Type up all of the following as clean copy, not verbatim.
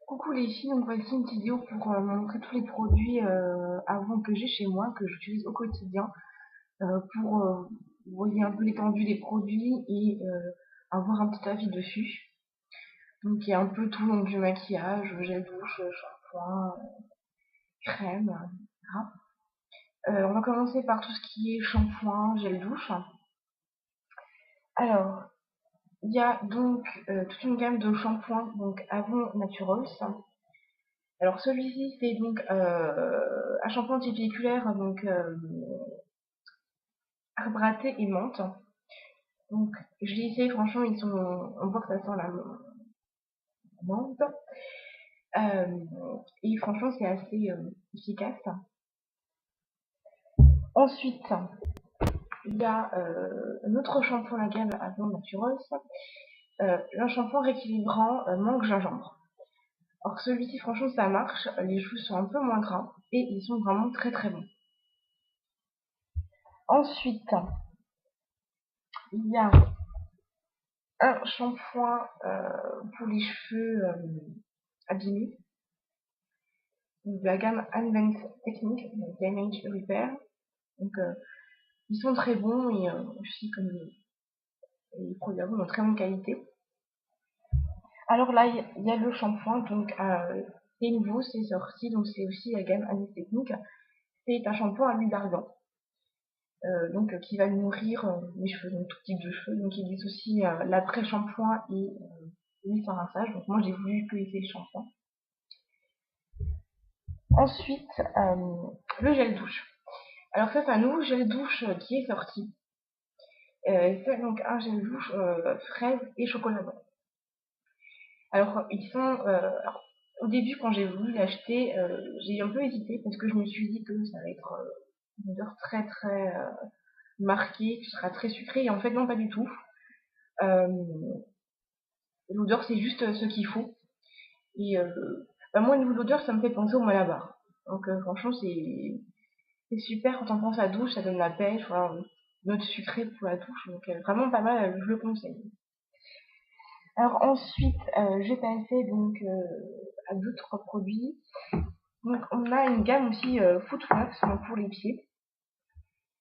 Coucou les filles, donc voici une petite vidéo pour montrer tous les produits avant que j'ai chez moi, que j'utilise au quotidien, pour vous voyez un peu l'étendue des produits et avoir un petit avis dessus. Donc il y a un peu tout, donc du maquillage, gel douche, shampoing, crème, etc. On va commencer par tout ce qui est shampoing, gel douche. Alors, il y a donc toute une gamme de shampoings, donc Avon Naturals. Alors celui-ci c'est donc un shampoing anti-pelliculaire, donc arbre à thé et menthe. Donc je l'ai essayé, franchement on voit que ça sent la menthe. Et franchement c'est assez efficace. Ensuite il y a un autre shampoing, la gamme Avon Naturals, un shampoing rééquilibrant mangue gingembre. Alors celui-ci franchement ça marche, les cheveux sont un peu moins gras et ils sont vraiment très très bons. Ensuite il y a un shampoing pour les cheveux abîmés, de la gamme Advanced Techniques, Damage Repair. Donc ils sont très bons et aussi comme les produits Avon de très bonne qualité. Alors là il y a le shampoing, donc c'est nouveau, c'est sorti, donc c'est aussi la gamme Advanced Techniques. C'est un shampoing à l'huile d'argan. Donc qui va nourrir les cheveux, donc tout type de cheveux. Donc il dissocie l'après-shampoing et l'huile sans rinçage. Donc moi j'ai voulu que essayer le shampoing. Ensuite, le gel douche. Alors ça, c'est un nouveau gel douche qui est sorti. C'est donc un gel douche fraise et chocolat blanc. Alors, alors, au début, quand j'ai voulu l'acheter, j'ai un peu hésité parce que je me suis dit que ça allait être une odeur très très marquée, que ce sera très sucré. Et en fait, non, pas du tout. L'odeur, c'est juste ce qu'il faut. Et moi, au niveau de l'odeur, ça me fait penser au Malabar. Donc, franchement, c'est super quand on pense à douche, ça donne la pêche, voilà, note sucrée pour la douche, donc vraiment pas mal, je le conseille. Alors ensuite, j'ai passé donc à d'autres produits. Donc on a une gamme aussi Footworks, donc pour les pieds.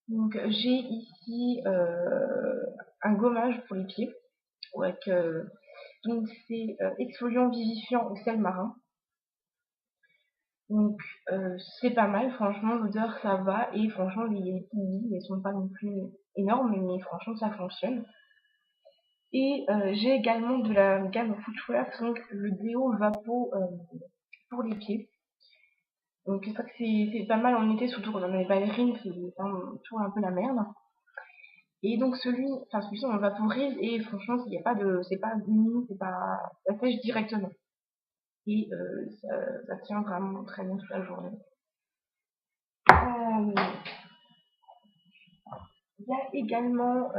Donc j'ai ici un gommage pour les pieds, avec donc c'est exfoliant vivifiant au sel marin. Donc c'est pas mal, franchement l'odeur ça va, et franchement les billes ne sont pas non plus énormes, mais franchement ça fonctionne. Et j'ai également de la gamme Footwear, donc le déo Vapo pour les pieds. Donc c'est vrai que c'est pas mal en été, surtout quand on a les ballerines, c'est toujours un peu la merde. Et donc celui-ci on le vaporise et franchement il y a pas de, c'est pas humide, c'est pas, ça sèche directement. Et ça tient vraiment très bien toute la journée. Il y a également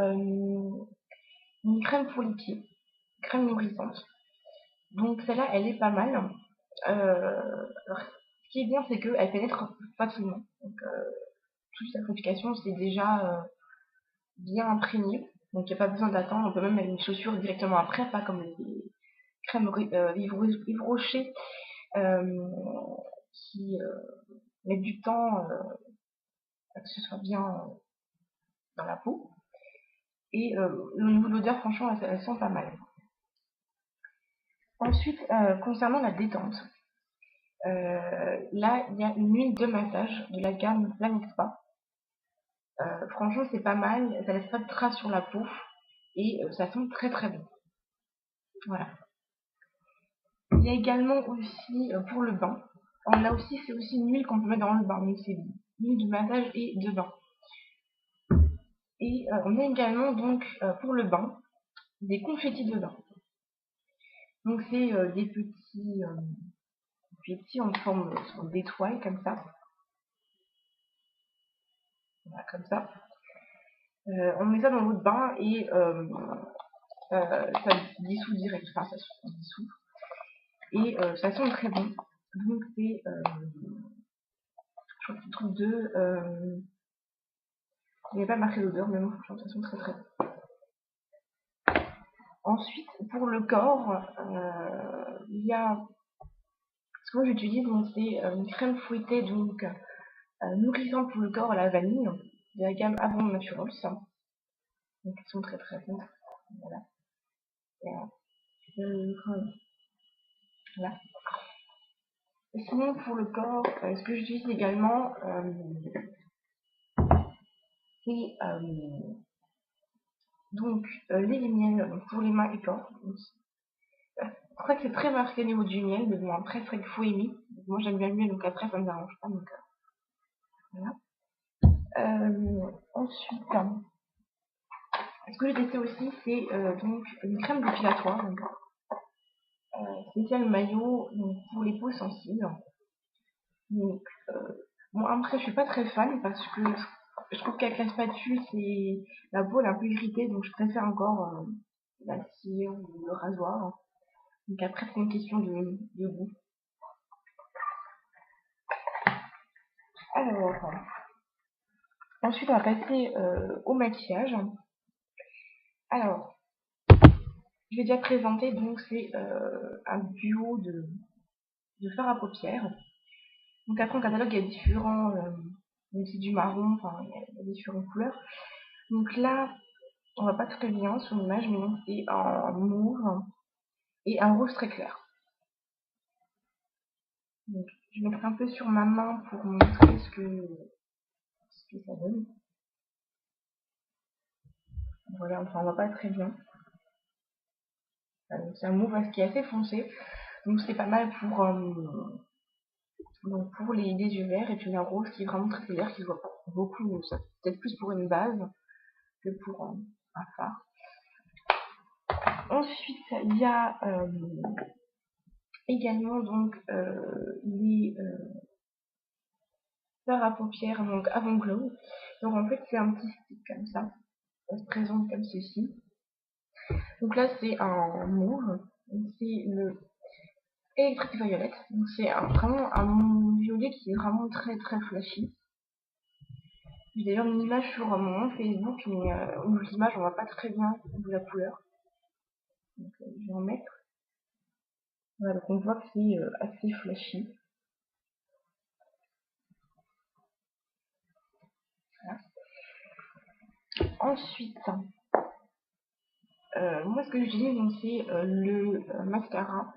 une crème pour les pieds, crème nourrissante. Donc celle-là, elle est pas mal. Alors, ce qui est bien, c'est qu'elle pénètre facilement. Donc toute sa fabrication, c'est déjà bien imprégné. Donc il n'y a pas besoin d'attendre. On peut même mettre une chaussure directement après, pas comme les crèmes Yves Rocher qui mettent du temps à que ce soit bien dans la peau. Et au niveau de l'odeur, franchement, elle sent pas mal. Ensuite, concernant la détente, là, il y a une huile de massage de la gamme Planet Spa. Franchement, c'est pas mal, ça laisse pas de traces sur la peau et ça sent très très bon. Voilà. Il y a également aussi pour le bain. On a aussi, c'est aussi une huile qu'on peut mettre dans le bain, donc c'est une huile de massage et de bain. Et on a également donc pour le bain des confettis de bain. Donc c'est des petits en forme d'étoile comme ça. Voilà, comme ça. On met ça dans l'eau de bain et ça dissout direct, enfin ça se dissout. Et ça sent très bon. Donc c'est, je crois que c'est le truc de, il n'y a pas marqué l'odeur, mais bon, franchement ça sent très très bon. Ensuite, pour le corps, il y a que moi j'utilise, donc c'est une crème fouettée, donc nourrissante pour le corps à la vanille, de la gamme Avon Naturals. Donc ils sont très très bons. Voilà. Voilà. Et sinon pour le corps, ce que j'utilise également, c'est donc les miels pour les mains et corps. C'est vrai que c'est très marqué au niveau du miel, mais bon après c'est vrai qu'il faut aimer. Moi j'aime bien le miel, donc après ça me dérange pas. Donc voilà. Ensuite, ce que j'ai testé aussi, c'est donc une crème dépilatoire, donc spéciale maillot, donc pour les peaux sensibles. Donc bon après je suis pas très fan parce que je trouve qu'avec la spatule c'est la peau elle est un peu irritée, donc je préfère encore la cire ou le rasoir. Donc après c'est une question de goût. Alors ensuite on va passer au maquillage. Alors je vais déjà présenter, donc c'est un duo de fard à paupières. Donc après en catalogue il y a différents, donc c'est du marron, enfin il y a différentes couleurs. Donc là on voit pas très bien sur l'image, mais donc c'est un mauve et un rose très clair. Donc je mettrai un peu sur ma main pour montrer ce que ça donne. Voilà, enfin on voit pas très bien. C'est un mauve qui est assez foncé, donc c'est pas mal donc pour les yeux verts, et puis un rose qui est vraiment très clair, qui se voit pas beaucoup, donc ça peut-être plus pour une base que pour un fard. Ensuite il y a également donc les fards à paupières, donc Avon Glow. Donc en fait c'est un petit stick comme ça, ça se présente comme ceci. Donc là c'est un mauve, c'est le Electric Violet, donc c'est vraiment un violet qui est vraiment très très flashy. J'ai d'ailleurs une image sur mon Facebook, mais au niveau de l'image on voit pas très bien de la couleur. Donc je vais en mettre. Voilà, donc on voit que c'est assez flashy. Voilà. Ensuite, moi ce que j'utilise donc c'est le mascara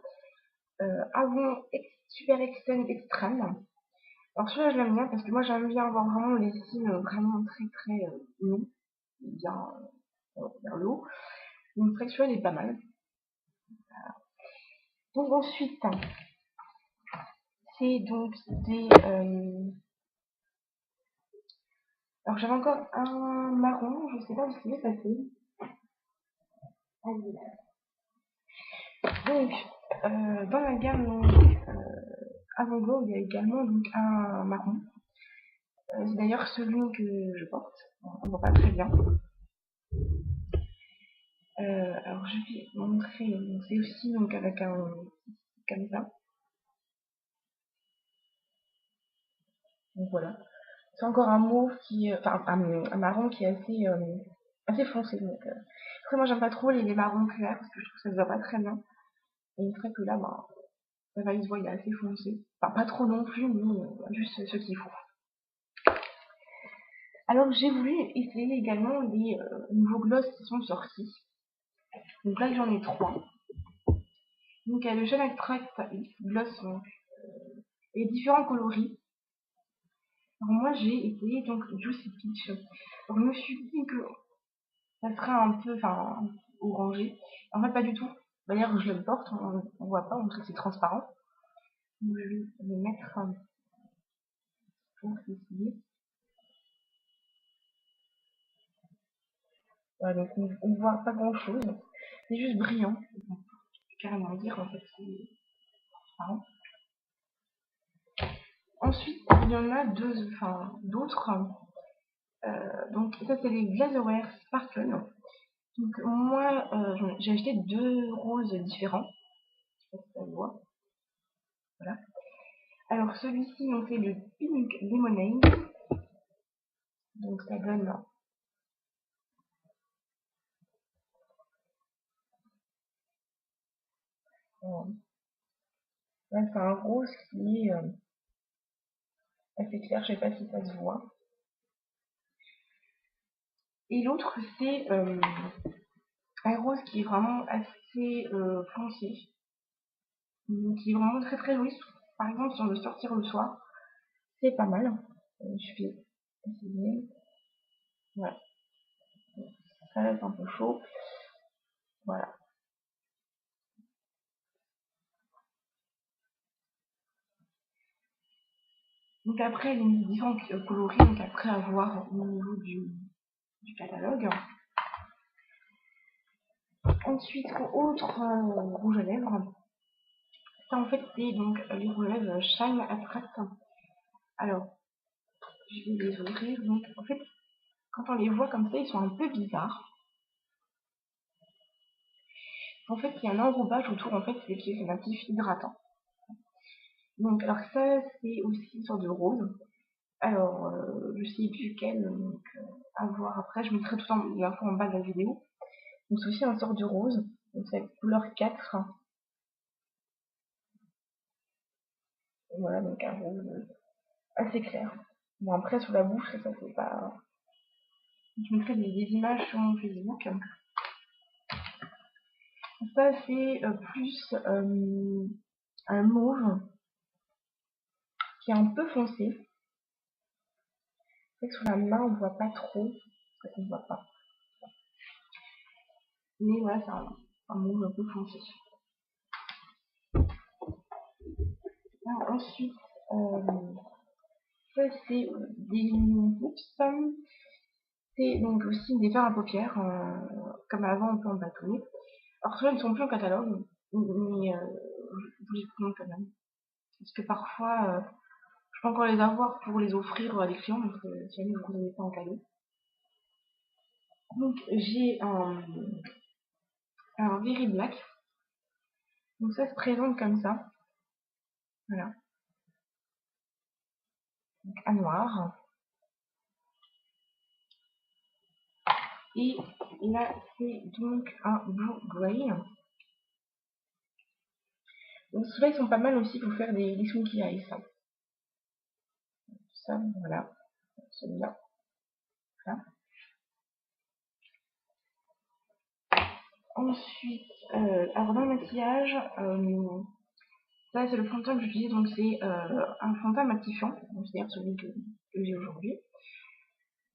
Avon Super Extend Extreme. Alors celui-là je l'aime bien parce que moi j'aime bien avoir vraiment les cils vraiment très très longs, bien vers le haut. Donc c'est vrai que celui-là il est pas mal. Donc ensuite, c'est donc des... alors j'avais encore un marron, je sais pas où c'est passé. Donc, dans la gamme Avon Glow, il y a également donc un marron. C'est d'ailleurs celui que je porte. On voit pas très bien. Alors je vais montrer. C'est aussi donc avec un comme ça. Donc voilà. C'est encore un mauve qui, enfin un marron qui est assez foncé. Donc, après moi j'aime pas trop les marrons clairs parce que je trouve que ça se voit pas très bien. Et c'est vrai que là, bah, ça va, il se voit, il est assez foncé. Enfin pas trop non plus, mais juste ce qu'il faut. Alors j'ai voulu essayer également les nouveaux gloss qui sont sortis. Donc là j'en ai 3. Donc il y a le Gel Extract Gloss et différents coloris. Alors moi j'ai essayé donc Juicy Peach. Donc je me suis dit que ça serait un peu orangé. En fait pas du tout. D'ailleurs je le porte, on voit pas, on dirait que c'est transparent. Donc je vais le mettre pour essayer. Voilà, donc on voit pas grand chose. C'est juste brillant. Carrément dire en fait c'est transparent. Ensuite, il y en a d'autres. Donc ça c'est les Glazeware Sparkle. Donc moi j'ai acheté 2 roses différents. Je sais pas si ça se voit. Voilà. Alors celui-ci c'est le Pink Lemonade. Donc ça donne Là, c'est un rose qui est assez clair, je sais pas si ça se voit. Et l'autre, c'est un rose qui est vraiment assez foncé, qui est vraiment très très joli. Par exemple, si on veut sortir le soir, c'est pas mal. Je vais essayer. Voilà, ça laisse un peu chaud. Voilà. Donc après, il y a différents coloris, donc après à voir au niveau du catalogue. Ensuite, autre rouge à lèvres. Ça en fait c'est donc les rouges à lèvres Shine Attract. Alors, je vais les ouvrir. Donc en fait, quand on les voit comme ça, ils sont un peu bizarres. En fait, il y a un enrobage autour, en fait, qui est natif hydratant. Donc, alors ça, c'est aussi une sorte de rose. Alors, je sais plus quel, donc à voir après. Je mettrai tout l'info en bas de la vidéo. Donc, c'est aussi un sort de rose. Donc, c'est couleur 4. Voilà, donc un rose assez clair. Bon, après, sur la bouche, ça, c'est pas. Je mettrai des images sur mon Facebook. Ça, c'est plus un mauve qui est un peu foncé. C'est que sur la main, on voit pas trop. Parce qu'on voit pas. Mais voilà, c'est un mauve un peu foncé. Alors, ensuite, ça, c'est des Lips. C'est donc aussi des fards à paupières. Comme avant, on peut en bâtonner. Alors, ceux-là, ils ne sont plus en catalogue. Mais je vous les présente quand même. Parce que parfois, je peux encore les avoir pour les offrir à des clients, donc si jamais vous ne les avez pas en cadeau. Donc j'ai un Very Black. Donc ça se présente comme ça. Voilà. Donc à noir. Et là c'est donc un Blue Grey. Donc ceux-là ils sont pas mal aussi pour faire des smoky eyes. Ça, voilà. Celui-là. Voilà. Ensuite, alors dans le maquillage, ça c'est le fond de teint que j'utilise, donc c'est un fond de teint matifiant, c'est-à-dire celui que j'ai aujourd'hui.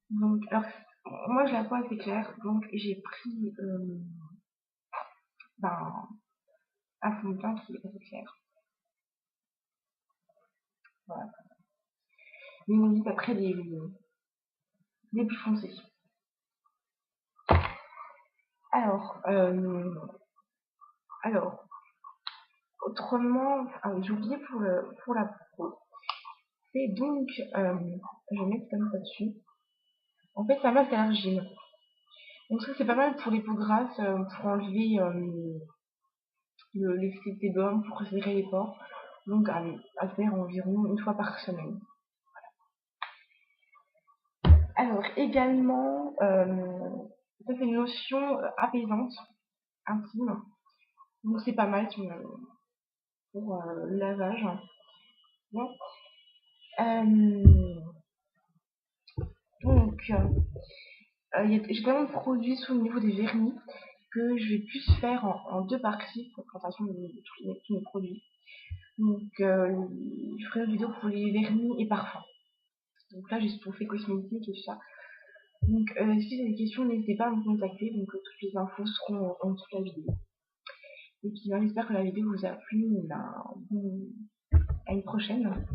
Donc, alors, moi j'ai la peau assez claire, donc j'ai pris ben, un fond de teint qui est assez clair. Voilà. Mais on dit après des plus foncés. Alors, autrement, j'ai oublié pour la peau. C'est donc, je vais mettre comme ça dessus. En fait, c'est un masque à l'argile. Donc ça, c'est pas mal pour les peaux grasses, pour enlever l'excès de sébum, pour serrer les pores. Donc à faire environ une fois par semaine. Alors également, ça c'est une lotion apaisante, intime. Donc c'est pas mal pour le lavage. Bon. Donc j'ai tellement de produits sur le niveau des vernis que je vais plus faire en deux parties pour la présentation de tous mes produits. Donc je ferai une vidéo pour les vernis et parfums. Donc là j'ai tout fait cosmétique et tout ça. Donc si vous avez des questions, n'hésitez pas à me contacter. Donc toutes les infos seront en dessous de la vidéo. Et puis j'espère que la vidéo vous a plu. À une prochaine.